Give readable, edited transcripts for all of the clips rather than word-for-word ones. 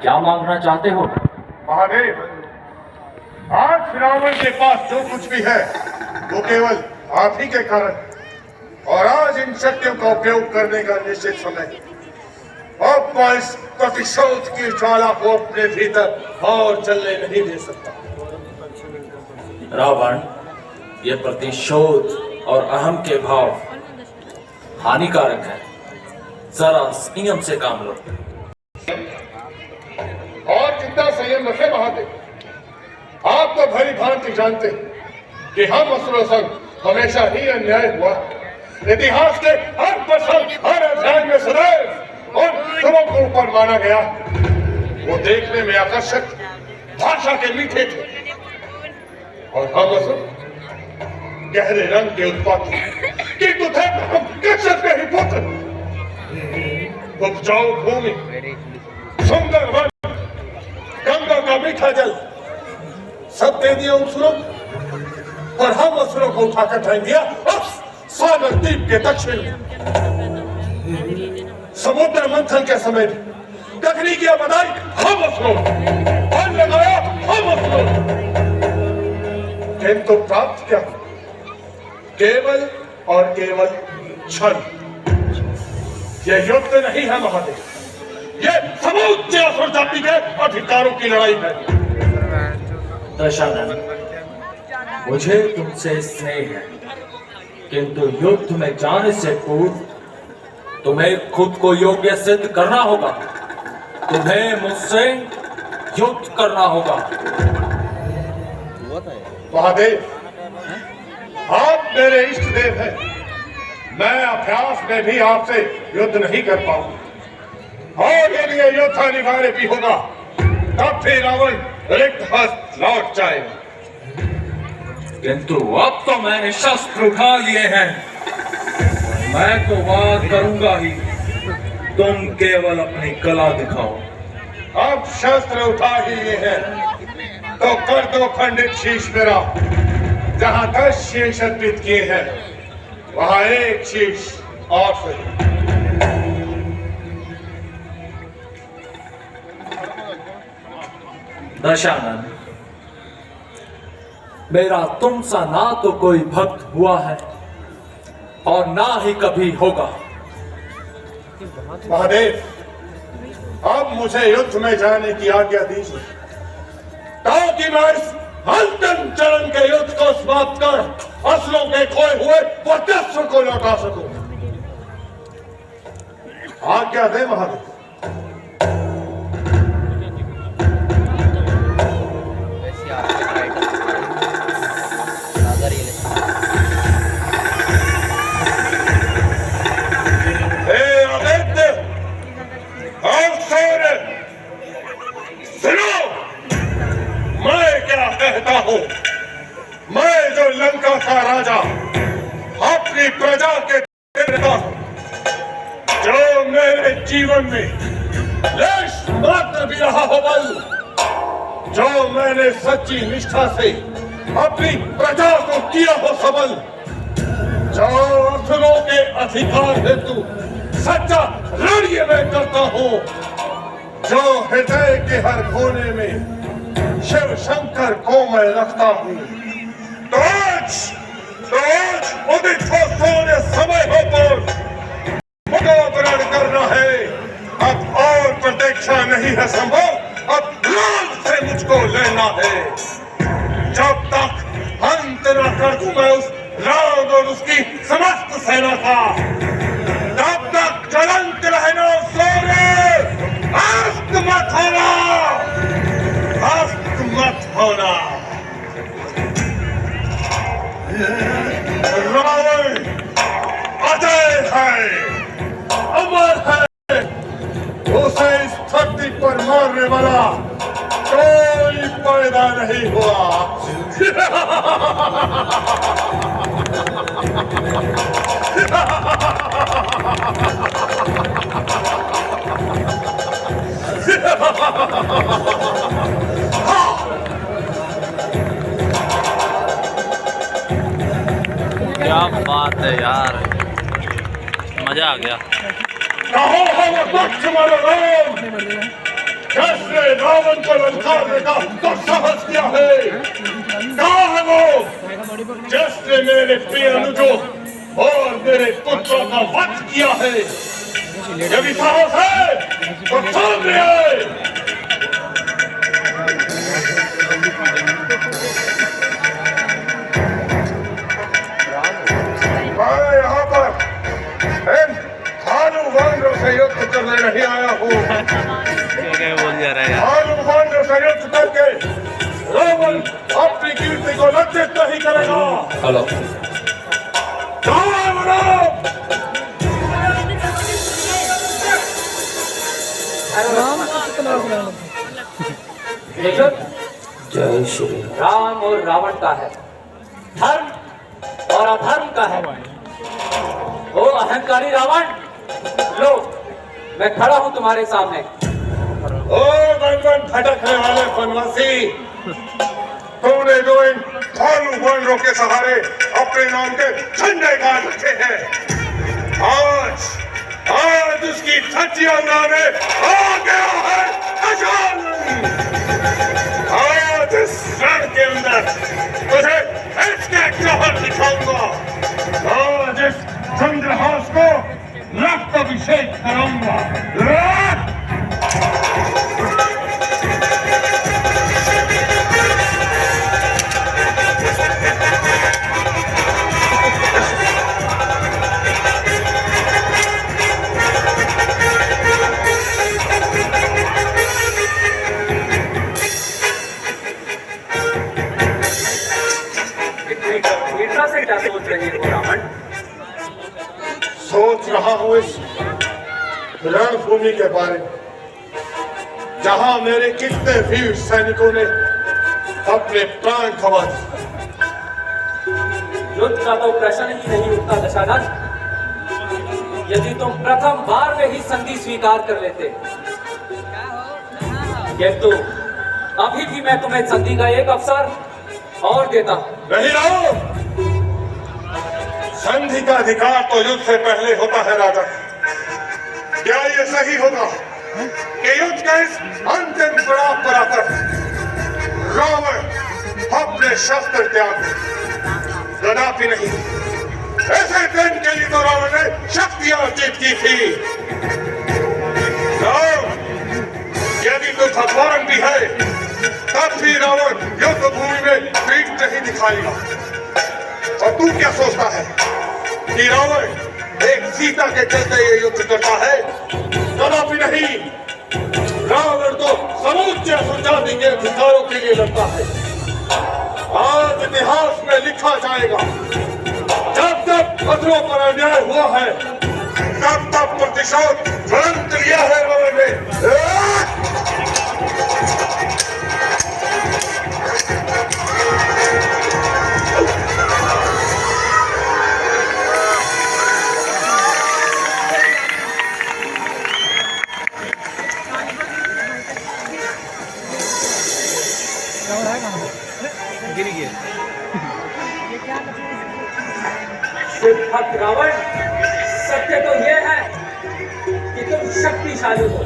क्या मांगना चाहते हो? महादेव, आज रावण के पास जो कुछ भी है वो केवल आप ही के कारण, और आज इन शक्तियों का उपयोग करने का निश्चित समय। अब मैं इस प्रतिशोध की ज्वाला को अपने भीतर और चलने नहीं दे सकता। रावण, ये प्रतिशोध और अहम के भाव हानिकारक है। जरा संयम से काम लो। और कितना संयम रखे महादेव। आप तो भली भांति जानते कि हम असुरों संग हमेशा ही अन्याय हुआ। इतिहास के हर प्रसंग, हर अध्याय में सदैव उन असुरों को ऊपर माना गया। वो देखने में आकर्षक, भाषा के मीठे थे, और हम असुर गहरे रंग के उत्पाती, किंतु थे हम कृष्ण के ही पुत्र। उपजाऊ भूमि, सुंदर वन, गंगा का मीठा जल सब दे दिया असुरों को, और हम असुरों को उठाकर फेंक दिया सागर द्वीप के दक्षिण में। समुद्र मंथन के समय गगनी की बधाई हम असुरों, और लगाया हम असुरों, किंतु प्राप्त क्या? केवल और केवल छल। यह युद्ध नहीं है महादेव, यह समूचे असुर जाति के अधिकारों की लड़ाई है। दशानन, मुझे तुमसे स्नेह है, किंतु युद्ध में जाने से पूर्व तुम्हें खुद को योग्य सिद्ध करना होगा। तुम्हें मुझसे युद्ध करना होगा। महादेव, आप मेरे इष्ट देव हैं। मैं अभ्यास में भी आपसे युद्ध नहीं कर पाऊंगा, और यदि ये युद्ध अनिवार्य भी होगा तब फिर रावण रिक्त हस्त लौट जाएगा। किंतु अब तो मैंने शस्त्र उठा लिए हैं। मैं तो वार करूंगा ही, तुम केवल अपनी कला दिखाओ। अब शस्त्र उठा ही लिए हैं तो कर दो खंडित शीश मेरा। जहां 10 शीश अर्पित किए हैं वहां एक शीश और सही। दशानन, मेरा तुमसा ना तो कोई भक्त हुआ है और ना ही कभी होगा। महादेव, अब मुझे युद्ध में जाने की आज्ञा दीजिए, ताकि मैं इस अंतिम चरण के युद्ध को समाप्त कर असुरों के खोए हुए वर्चस्व को लौटा सकूं। आज्ञा दे महादेव। मैं जो लंका का राजा अपनी प्रजा के देता हूं, जो मेरे जीवन में लेश मात्र भी रहा हो बल, जो मैंने सच्ची निष्ठा से अपनी प्रजा को किया हो सबल, जो असुरों के अधिकार हेतु सच्चा लड़िए में करता हूं, जो हृदय के हर कोने में शिव शंकर को मैं रखता हूं, तो आज उदित हो सोने समय हो पर मुकाबला करना है। अब और प्रतीक्षा नहीं है संभव, अब लाल से मुझको लेना है। जब तक अंत न कर दूं मैं उस राम और उसकी समस्त सेना का, तब तक ज्वलंत रहना सोने, अस्त मत होना, अस्त मत होना। रावण अजय है, अमर है, उसे इस धरती पर मारने वाला कोई पैदा नहीं हुआ। क्या बात है यार, मजा आ गया। कहो हम पक्ष मनोरम, रावण को ललकारने का तो साहस किया है। कहाँ है वो जिसने मेरे प्रिय अनुजों और मेरे पुत्रों का वध किया है? यदि साहस है तो सामने आए। मैं यहाँ पर इन भालू वानरों से युद्ध करने नहीं आया हूँ। क्या बोल जा रहा है यार? भालू वानरों से युद्ध करके रावण अपनी कीर्ति को लज्जित नहीं करेगा। हेलो जय श्री राम और रावण का है, धर्म और अधर्म का है। ओ अहंकारी रावण, लो मैं खड़ा हूं तुम्हारे सामने। ओ बन भटकने वाले वनवासी, तूने जो इन भालू वानरों के सहारे अपने नाम के झंडे गाड़ रखे हैं, आज उसकी धज्जियां उड़ाने आ गया है गजानन। आज इस रण के अंदर तुझे इसके जौहर दिखाऊंगा। आज इस चंद्रहास को रक्त अभिषेक कराऊंगा। से क्या सोच रही हो रावण? सोच रहा हूँ इस रणभूमि के बारे में, जहां मेरे कितने वीर सैनिकों ने अपने प्राण गंवा दिए। युद्ध का तो प्रश्न ही नहीं उठता दशानन। यदि तुम प्रथम बार में ही संधि स्वीकार कर लेते, किंतु अभी भी मैं तुम्हें संधि का एक अवसर और देता हूं। नहीं रहो, संधि का अधिकार तो युद्ध से पहले होता है राजा। क्या ये सही होगा कि युद्ध के इस अंतिम पड़ाव पर आकर रावण अपने शस्त्र त्याग दे? कदापि नहीं। ऐसे दिन के लिए तो रावण ने शक्तियां अर्जित की थी। यदि तू भगवान भी है, तब भी रावण युद्ध भूमि में पीठ नहीं दिखाएगा। और तू क्या सोचता है कि रावण एक सीता के चलते ये युद्ध करता है? कदापि नहीं। रावण तो समूचे जाति के अधिकारों के लिए लड़ता है। आज इतिहास में लिखा जाएगा, जब जब असुरों पर अन्याय हुआ है, तब तब प्रतिशोध तुरंत लिया है रावण ने। सिद्धक रावण, सत्य तो यह है कि तुम शक्तिशाली हो,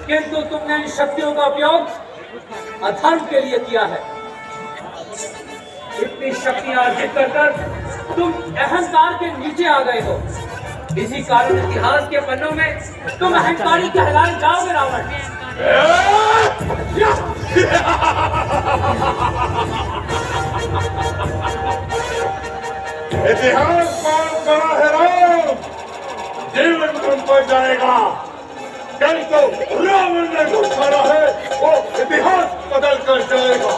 किंतु तुमने इन शक्तियों का उपयोग अधर्म के लिए किया है। इतनी शक्तियां अर्जित कर तुम अहंकार के नीचे आ गए हो। इसी कारण इतिहास के पन्नों में तुम अहंकारी कहलाए जाओगे रावण। इतिहास कौन बड़ा है राम? जीवन तुम पर जाएगा। कल तो रावण ने जो खड़ा है वो इतिहास बदल कर जाएगा।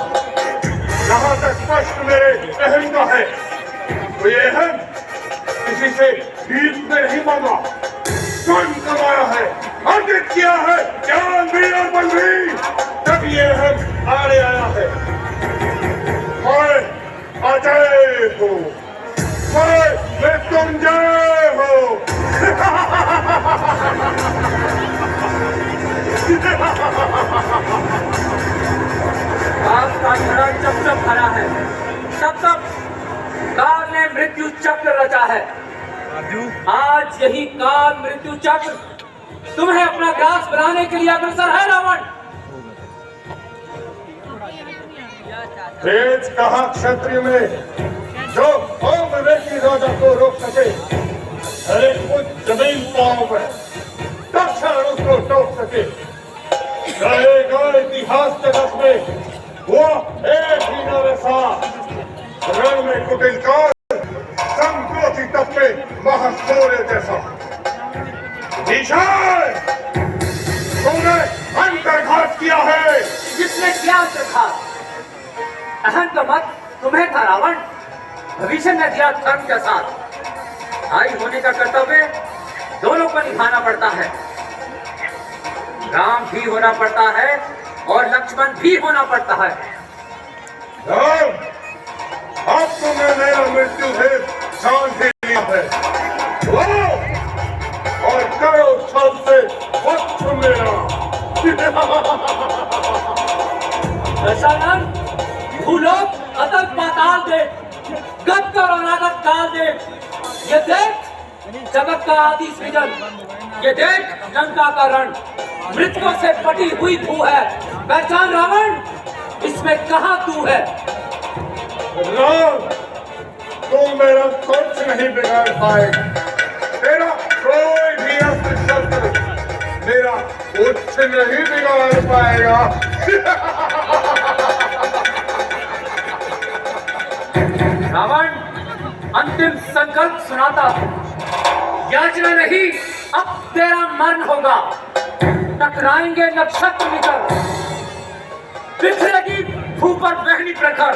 जहाँ तक प्रश्न मेरे अहम का है, तो ये अहम किसी से भीख में नहीं मांगा, स्वयं कमाया है, अर्जित किया है ज्ञान भी और बल भी, तब ये अहम आड़े आया है। मैं अजय हूँ, मैं मृत्युंजय हूँ। आपका घड़ा जब जब भरा है, तब तब काल ने मृत्यु चक्र रचा है। आज यही काल मृत्यु चक्र तुम्हें अपना ग्रास बनाने के लिए अग्रसर है रावण। तेज कहा क्षत्रिय में जो कौम व्यक्ति राजा को रोक सके, अरे कुछ जमीन पाओ में तक्षण उसको टोक सके। रहेगा इतिहास जगत में वो एक ही नरसा, रण में कुटिलकार, संकोची तप्पे महासौर्य जैसा। ईशान, तुमने अंतर्घात किया है। जिसने किया अंतर्घात? अहम तो मत तुम्हें था रावण, भविष्य ने दिया धर्म के साथ। भाई होने का कर्तव्य दोनों को निभाना पड़ता है। राम भी होना पड़ता है और लक्ष्मण भी होना पड़ता है। राम, अब तुमने मेरा मृत्यु से जान भी लिया है। लो और करो छल से वक्त मेरा। दशानन, भूलोक अतल पाताल दे, गत और अनागत काल दे। ये देख जगत का आदि सृजन, ये देख लंका का रण, मृतकों से पटी हुई धू है। पहचान रावण, इसमें कहाँ तू है? राम, तुम मेरा कुछ नहीं बिगाड़ पाएगा। तेरा कोई भी अस्त्र शस्त्र मेरा कुछ नहीं बिगाड़ पाएगा। रावण, अंतिम संकल्प सुनाता हूं। याचना नहीं, अब तेरा मरण होगा। टकराएंगे नक्षत्र निकल, बिखरेगी भू पर बहनी प्रखर।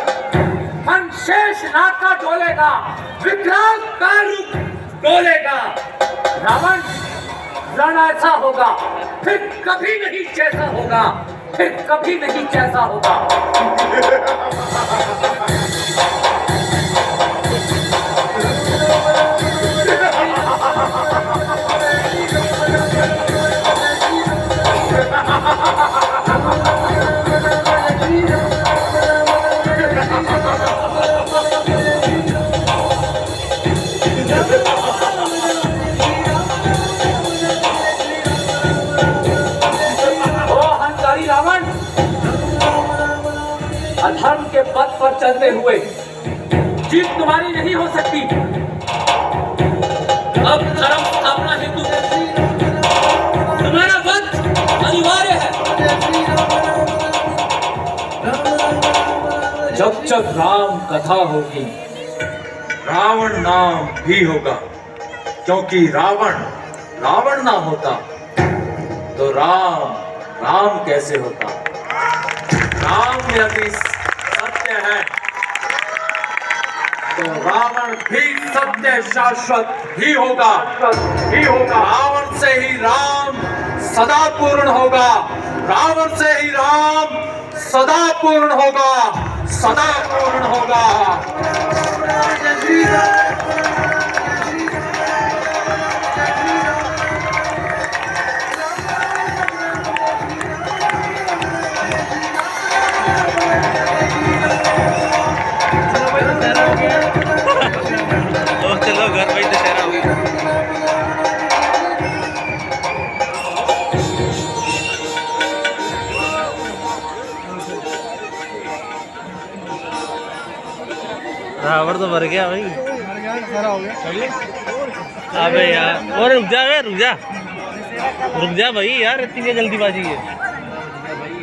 मन शेष नाग का डोलेगा, विकराल काल रूप डोलेगा। रावण, रण ऐसा होगा फिर कभी नहीं जैसा होगा, फिर कभी नहीं जैसा होगा। अधर्म के पथ पर चलते हुए जीत तुम्हारी नहीं हो सकती। अब धर्म स्थापना हेतु तुम्हारा वध अनिवार्य है। जब जब राम कथा होगी, रावण नाम भी होगा। क्योंकि रावण रावण ना होता तो राम राम कैसे होता। राम यदि सत्य है तो रावण भी सत्य शाश्वत ही होगा। रावण से ही राम सदा पूर्ण होगा। रावण से ही राम सदा पूर्ण होगा, सदा पूर्ण होगा। चलो घर भाई दशहरा हो गया। रावण तो मर गया भाई, अबे यार। और रुक जा भाई यार, इतनी क्या जल्दीबाजी है।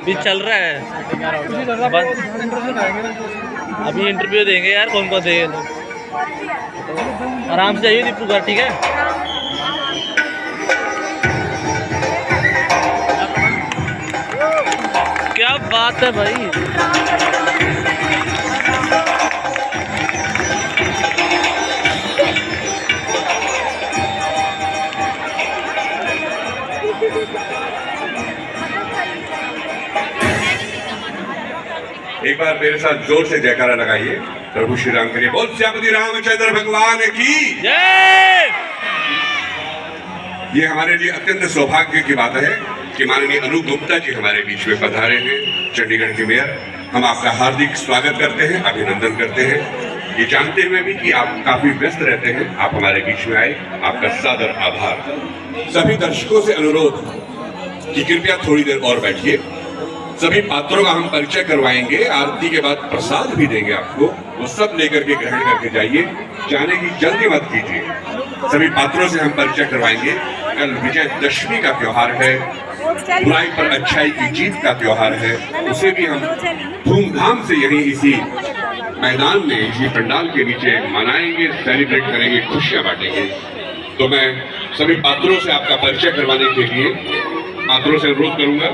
भी चल रहा है, अभी इंटरव्यू देंगे यार। कौन कौन देंगे लोग? आराम से जाइए दीपू घर, ठीक है। क्या बात है भाई। एक बार मेरे साथ जोर से जयकारा लगाइए प्रभु श्री राम के लिए। बोल श्यामति रामचंद्र भगवान की जय। ये हमारे लिए अत्यंत सौभाग्य की बात है कि माननीय अनूप गुप्ता जी हमारे बीच में पधारे हैं, चंडीगढ़ के मेयर। हम आपका हार्दिक स्वागत करते हैं, अभिनंदन करते हैं, ये जानते हुए भी कि आप काफी व्यस्त रहते हैं। आप हमारे बीच में आए, आपका सादर आभार। सभी दर्शकों से अनुरोध कि कृपया थोड़ी देर और बैठिए। सभी पात्रों का हम परिचय करवाएंगे। आरती के बाद प्रसाद भी देंगे आपको, वो सब लेकर के ग्रहण करके जाइए, जाने की जल्दी मत कीजिए। सभी पात्रों से हम परिचय करवाएंगे। कल विजयदशमी का त्योहार है, बुराई पर अच्छाई की जीत का त्योहार है, उसे भी हम धूमधाम से यहीं इसी मैदान में, इसी पंडाल के नीचे मनाएंगे, सेलिब्रेट करेंगे, खुशियां बांटेंगे। तो मैं सभी पात्रों से आपका परिचय करवाने के लिए पात्रों से अनुरोध करूंगा।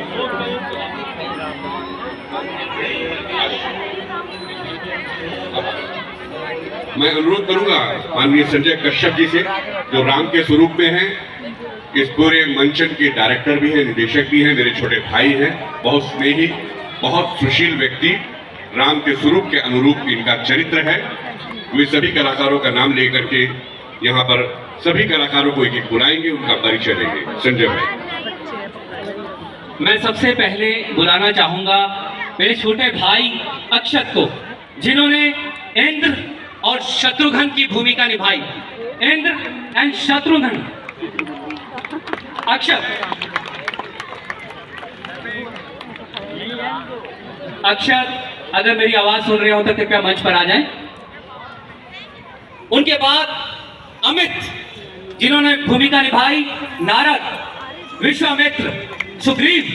मैं अनुरोध करूंगा माननीय संजय कश्यप जी से, जो राम के स्वरूप में हैं, इस पूरे मंचन के डायरेक्टर भी हैं, निदेशक भी हैं, मेरे छोटे भाई हैं, बहुत स्नेही, बहुत सुशील व्यक्ति, राम के स्वरूप के अनुरूप इनका चरित्र है। वे सभी कलाकारों का नाम लेकर के यहाँ पर सभी कलाकारों को एक एक बुलाएंगे, उनका परिचय देंगे। संजय भाई। मैं सबसे पहले बुलाना चाहूंगा मेरे छोटे भाई अक्षत को, जिन्होंने इंद्र और शत्रुघ्न की भूमिका निभाई। इंद्र एंड शत्रुघ्न। अक्षत, अगर मेरी आवाज सुन रहे हो तो कृपया मंच पर आ जाएं। उनके बाद अमित, जिन्होंने भूमिका निभाई नारद, विश्वामित्र, सुग्रीव।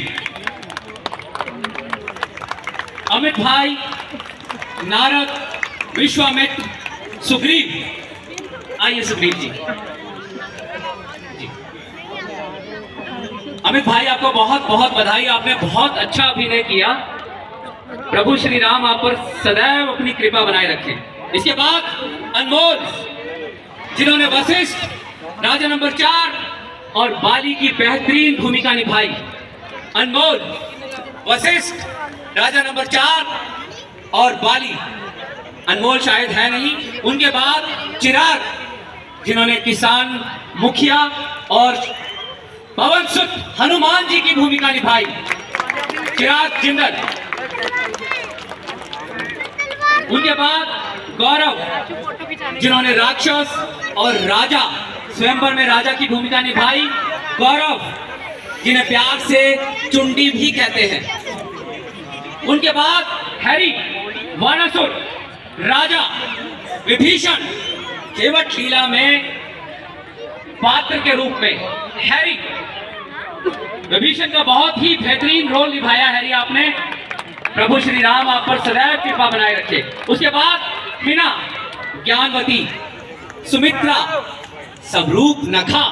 अमित भाई, नारद, विश्वामित्र, सुग्रीव। आइए सुग्रीव जी। अमित भाई, आपको बहुत बहुत बधाई, आपने बहुत अच्छा अभिनय किया। प्रभु श्री राम आप पर सदैव अपनी कृपा बनाए रखें। इसके बाद अनमोल, जिन्होंने वशिष्ठ, राजा नंबर 4 और बाली की बेहतरीन भूमिका निभाई। अनमोल, वशिष्ठ, राजा नंबर 4 और बाली। अनमोल शायद है नहीं। उनके बाद चिराग, जिन्होंने किसान, मुखिया और पवन सुत हनुमान जी की भूमिका निभाई। चिराग जिंदल। उनके बाद गौरव, जिन्होंने राक्षस और राजा, स्वयंवर में राजा की भूमिका निभाई। गौरव, जिन्हें प्यार से चुंडी भी कहते हैं। उनके बाद हैरी, वानासुर, राजा, विभीषण, केवट लीला में पात्र के रूप में हैरी। विभीषण का बहुत ही बेहतरीन रोल निभाया हैरी आपने। प्रभु श्री राम आप पर सदैव कृपा बनाए रखे। उसके बाद हिना, ज्ञानवती, सुमित्रा, स्वरूप नखा,